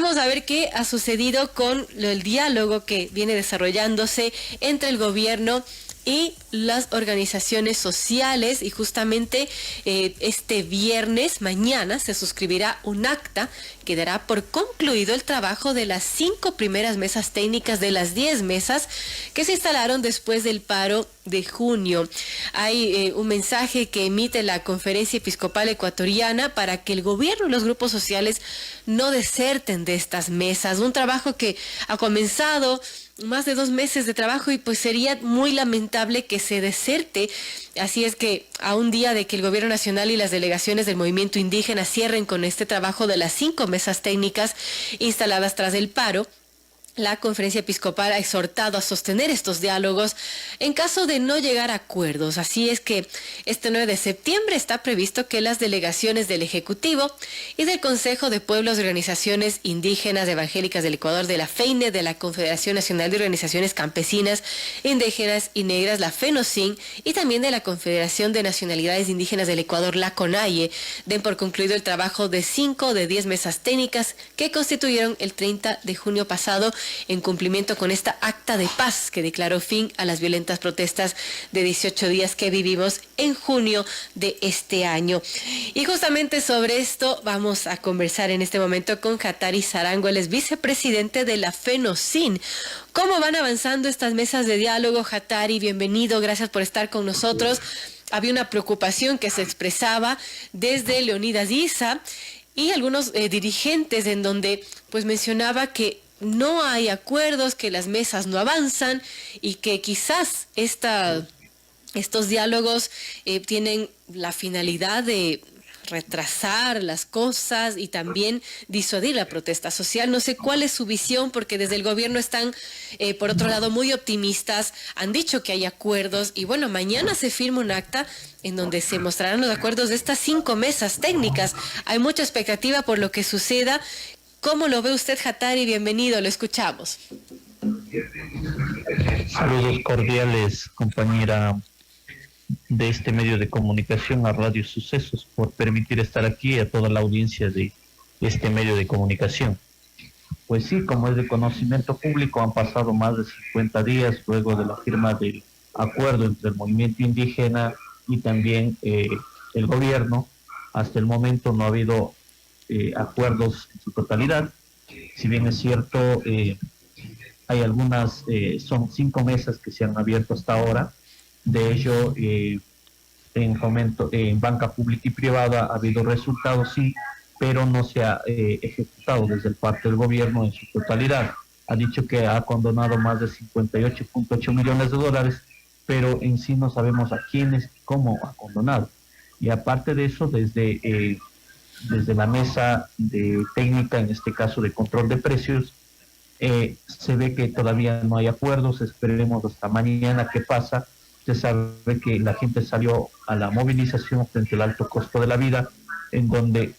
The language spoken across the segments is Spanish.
vamos a ver qué ha sucedido con el diálogo que viene desarrollándose entre el gobierno y las organizaciones sociales, y justamente este viernes, mañana, se suscribirá un acta que dará por concluido el trabajo de las 5 primeras mesas técnicas de las 10 mesas que se instalaron después del paro de junio. Hay un mensaje que emite la Conferencia Episcopal Ecuatoriana para que el gobierno y los grupos sociales no deserten de estas mesas. Un trabajo que ha comenzado más de 2 meses de trabajo y pues sería muy lamentable que se deserte. Así es que a un día de que el gobierno nacional y las delegaciones del movimiento indígena cierren con este trabajo de las 5 mesas técnicas instaladas tras el paro, la Conferencia Episcopal ha exhortado a sostener estos diálogos en caso de no llegar a acuerdos. Así es que este 9 de septiembre está previsto que las delegaciones del Ejecutivo y del Consejo de Pueblos y Organizaciones Indígenas Evangélicas del Ecuador, de la FEINE, de la Confederación Nacional de Organizaciones Campesinas, Indígenas y Negras, la FENOCIN, y también de la Confederación de Nacionalidades Indígenas del Ecuador, la CONAIE, den por concluido el trabajo de 5 de 10 mesas técnicas que constituyeron el 30 de junio pasado, en cumplimiento con esta acta de paz que declaró fin a las violentas protestas de 18 días que vivimos en junio de este año. Y justamente sobre esto vamos a conversar en este momento con Hattari Sarango, él es vicepresidente de la FENOCIN. ¿Cómo van avanzando estas mesas de diálogo, Hattari? Bienvenido, gracias por estar con nosotros. Había una preocupación que se expresaba desde Leonidas Issa y algunos dirigentes en donde pues mencionaba que no hay acuerdos, que las mesas no avanzan y que quizás estos diálogos tienen la finalidad de retrasar las cosas y también disuadir la protesta social. No sé cuál es su visión, porque desde el gobierno están, por otro lado, muy optimistas, han dicho que hay acuerdos y bueno, mañana se firma un acta en donde se mostrarán los acuerdos de estas 5 mesas técnicas. Hay mucha expectativa por lo que suceda. ¿Cómo lo ve usted, Hattari? Bienvenido, lo escuchamos. Saludos cordiales, compañera de este medio de comunicación, a Radio Sucesos, por permitir estar aquí, a toda la audiencia de este medio de comunicación. Pues sí, como es de conocimiento público, han pasado más de 50 días luego de la firma del acuerdo entre el movimiento indígena y también el gobierno. Hasta el momento no ha habido acuerdos en su totalidad. Si bien es cierto, hay algunas, son 5 mesas que se han abierto hasta ahora. De ello, en banca pública y privada ha habido resultados, sí, pero no se ha ejecutado desde el parte del gobierno en su totalidad. Ha dicho que ha condonado más de 58.8 millones de dólares, pero en sí no sabemos a quiénes y cómo ha condonado. Y aparte de eso, desde la mesa de técnica, en este caso de control de precios, se ve que todavía no hay acuerdos. Esperemos hasta mañana qué pasa. Usted sabe que la gente salió a la movilización frente al alto costo de la vida, en donde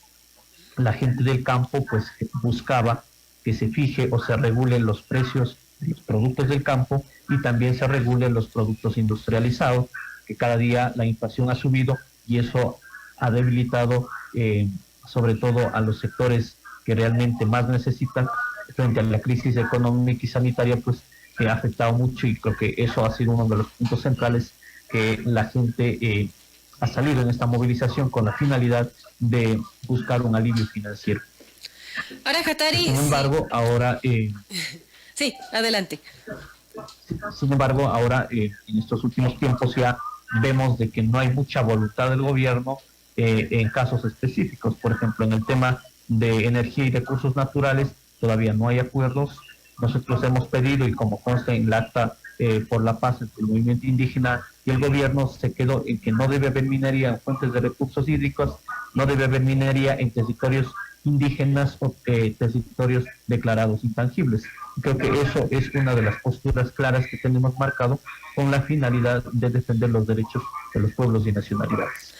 la gente del campo pues buscaba que se fije o se regulen los precios de los productos del campo y también se regulen los productos industrializados, que cada día la inflación ha subido y eso ha debilitado sobre todo a los sectores que realmente más necesitan frente a la crisis económica y sanitaria, pues que ha afectado mucho, y creo que eso ha sido uno de los puntos centrales, que la gente ha salido en esta movilización con la finalidad de buscar un alivio financiero. Ahora, Hattari... Sin embargo, sí. Ahora... sí, adelante. Sin embargo, ahora en estos últimos tiempos ya vemos de que no hay mucha voluntad del gobierno en casos específicos. Por ejemplo, en el tema de energía y recursos naturales todavía no hay acuerdos. Nosotros hemos pedido, y como consta en el acta por la paz entre el movimiento indígena y el gobierno, se quedó en que no debe haber minería en fuentes de recursos hídricos, no debe haber minería en territorios indígenas o territorios declarados intangibles. Creo que eso es una de las posturas claras que tenemos marcado con la finalidad de defender los derechos de los pueblos y nacionalidades.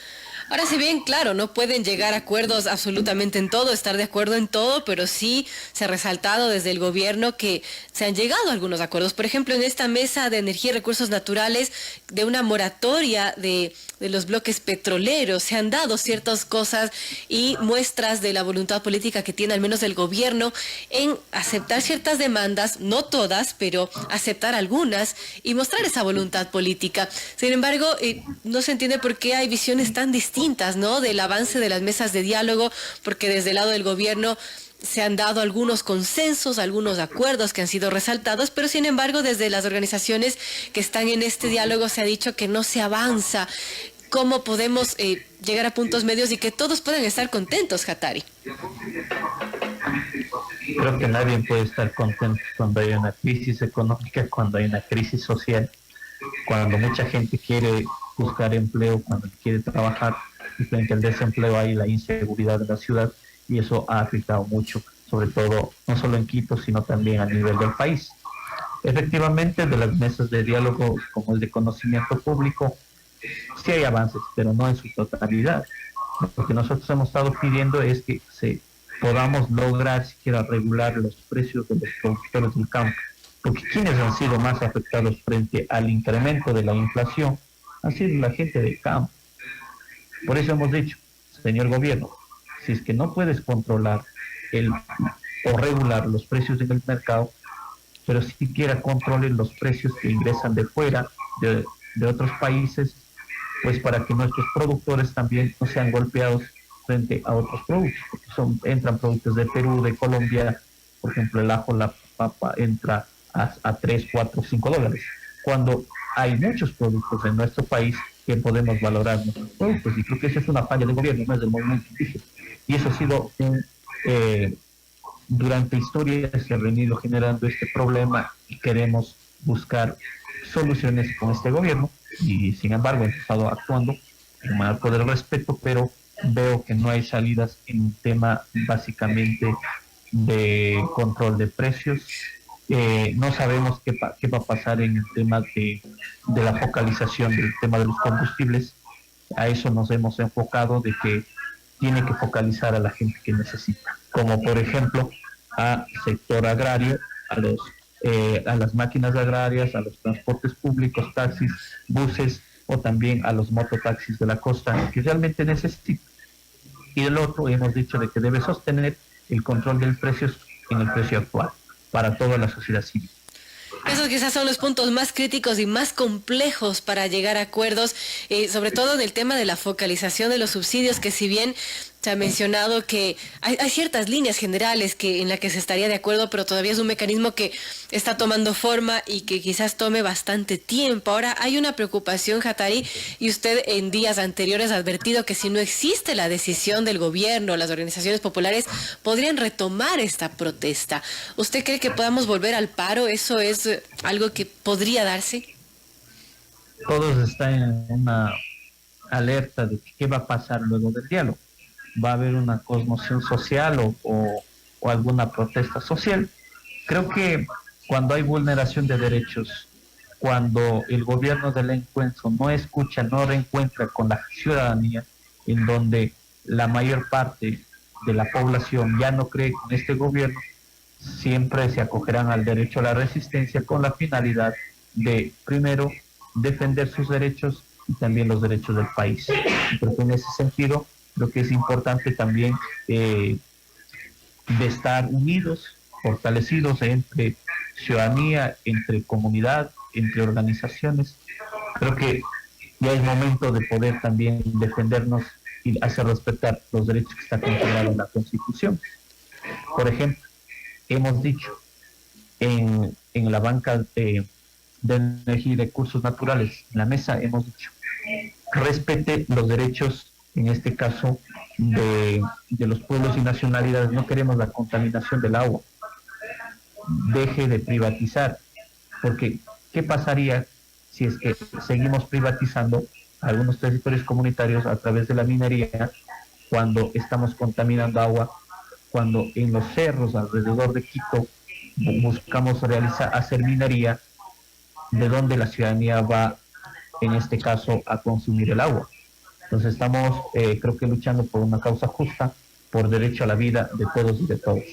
Ahora, si bien, claro, no pueden llegar a acuerdos absolutamente en todo, estar de acuerdo en todo, pero sí se ha resaltado desde el gobierno que se han llegado a algunos acuerdos. Por ejemplo, en esta mesa de energía y recursos naturales, de una moratoria de los bloques petroleros, se han dado ciertas cosas y muestras de la voluntad política que tiene al menos el gobierno en aceptar ciertas demandas, no todas, pero aceptar algunas y mostrar esa voluntad política. Sin embargo, no se entiende por qué hay visiones tan distintas, ¿no?, del avance de las mesas de diálogo, porque desde el lado del gobierno se han dado algunos consensos, algunos acuerdos que han sido resaltados, pero sin embargo desde las organizaciones que están en este diálogo se ha dicho que no se avanza. ¿Cómo podemos llegar a puntos medios y que todos puedan estar contentos, Hathari? Creo que nadie puede estar contento cuando hay una crisis económica, cuando hay una crisis social, cuando mucha gente quiere buscar empleo, cuando quiere trabajar, y frente al desempleo hay la inseguridad de la ciudad, y eso ha afectado mucho, sobre todo no solo en Quito, sino también a nivel del país. Efectivamente, de las mesas de diálogo como el de conocimiento público, sí hay avances, pero no en su totalidad. Lo que nosotros hemos estado pidiendo es que podamos lograr siquiera regular los precios de los productores del campo, porque quienes han sido más afectados frente al incremento de la inflación han sido la gente del campo. Por eso hemos dicho, señor gobierno, si es que no puedes controlar o regular los precios en el mercado, pero siquiera controlen los precios que ingresan de fuera, de otros países, pues para que nuestros productores también no sean golpeados frente a otros productos, porque entran productos de Perú, de Colombia, por ejemplo el ajo, la papa entra a 3, 4, 5 dólares, cuando hay muchos productos en nuestro país que podemos valorar nuestros productos, y creo que esa es una falla del gobierno, no es del movimiento indígena, y eso ha sido durante historia se ha venido generando este problema y queremos buscar soluciones con este gobierno, y sin embargo he estado actuando en marco del respeto, pero veo que no hay salidas en un tema básicamente de control de precios. No sabemos qué va a pasar en el tema de la focalización del tema de los combustibles. A eso nos hemos enfocado, de que tiene que focalizar a la gente que necesita, como por ejemplo a sector agrario, a las máquinas agrarias, a los transportes públicos, taxis, buses, o también a los mototaxis de la costa que realmente necesitan. Y del otro hemos dicho de que debe sostener el control del precio en el precio actual para toda la sociedad civil. Esos quizás son los puntos más críticos y más complejos para llegar a acuerdos, sobre todo en el tema de la focalización de los subsidios, que si bien se ha mencionado que hay ciertas líneas generales en las que se estaría de acuerdo, pero todavía es un mecanismo que está tomando forma y que quizás tome bastante tiempo. Ahora, hay una preocupación, Hathari, y usted en días anteriores ha advertido que si no existe la decisión del gobierno, las organizaciones populares podrían retomar esta protesta. ¿Usted cree que podamos volver al paro? ¿Eso es algo que podría darse? Todos están en una alerta de qué va a pasar luego del diálogo. Va a haber una conmoción social o alguna protesta social. Creo que cuando hay vulneración de derechos, cuando el gobierno del encuentro no escucha, no reencuentra con la ciudadanía, en donde la mayor parte de la población ya no cree en este gobierno, siempre se acogerán al derecho a la resistencia con la finalidad de, primero, defender sus derechos y también los derechos del país. Pero en ese sentido, creo que es importante también de estar unidos, fortalecidos entre ciudadanía, entre comunidad, entre organizaciones. Creo que ya es momento de poder también defendernos y hacer respetar los derechos que está consagrado en la Constitución. Por ejemplo, hemos dicho en la banca de energía y recursos naturales, en la mesa hemos dicho, respete los derechos, en este caso, de los pueblos y nacionalidades. No queremos la contaminación del agua. Deje de privatizar, porque ¿qué pasaría si es que seguimos privatizando algunos territorios comunitarios a través de la minería, cuando estamos contaminando agua, cuando en los cerros alrededor de Quito buscamos hacer minería, de donde la ciudadanía va, en este caso, a consumir el agua? Entonces estamos, creo que luchando por una causa justa, por derecho a la vida de todos y de todos.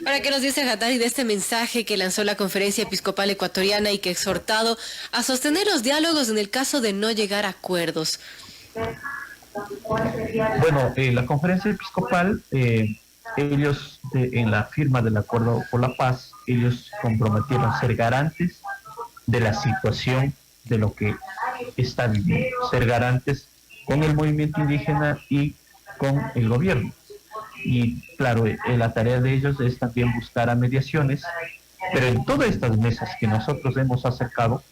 Ahora, ¿qué nos dice Hattari de este mensaje que lanzó la Conferencia Episcopal Ecuatoriana y que ha exhortado a sostener los diálogos en el caso de no llegar a acuerdos? Bueno, la Conferencia Episcopal, ellos en la firma del Acuerdo por la Paz, ellos comprometieron ser garantes de la situación de lo que está viviendo, ser garantes con el movimiento indígena y con el gobierno. Y claro, la tarea de ellos es también buscar a mediaciones, pero en todas estas mesas que nosotros hemos acercado,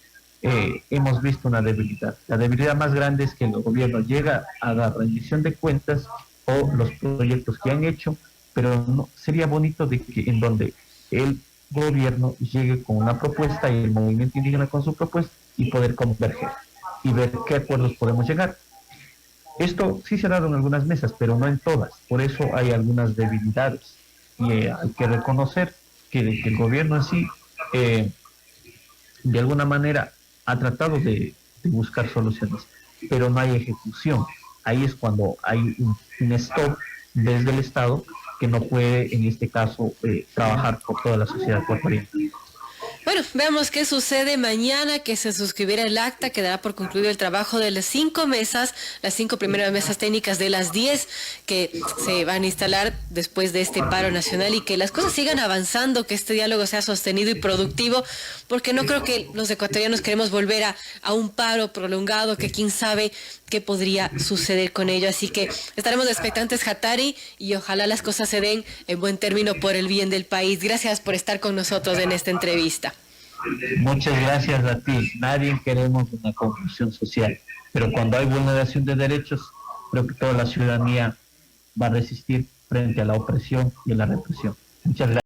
hemos visto una debilidad. La debilidad más grande es que el gobierno llega a la rendición de cuentas o los proyectos que han hecho, pero no, sería bonito de que en donde el gobierno llegue con una propuesta y el movimiento indígena con su propuesta y poder converger y ver qué acuerdos podemos llegar. Esto sí se ha dado en algunas mesas, pero no en todas. Por eso hay algunas debilidades. Y hay que reconocer que el gobierno en sí, de alguna manera, ha tratado de buscar soluciones, pero no hay ejecución. Ahí es cuando hay un stop desde el Estado que no puede, en este caso, trabajar por toda la sociedad ecuatoriana. Bueno, veamos qué sucede mañana, que se suscribirá el acta, quedará por concluido el trabajo de las 5 mesas, las 5 primeras mesas técnicas de las 10 que se van a instalar después de este paro nacional y que las cosas sigan avanzando, que este diálogo sea sostenido y productivo, porque no creo que los ecuatorianos queremos volver a un paro prolongado, que quién sabe qué podría suceder con ello. Así que estaremos expectantes, Hattari, y ojalá las cosas se den en buen término por el bien del país. Gracias por estar con nosotros en esta entrevista. Muchas gracias a ti. Nadie queremos una confusión social, pero cuando hay vulneración de derechos, creo que toda la ciudadanía va a resistir frente a la opresión y a la represión. Muchas gracias.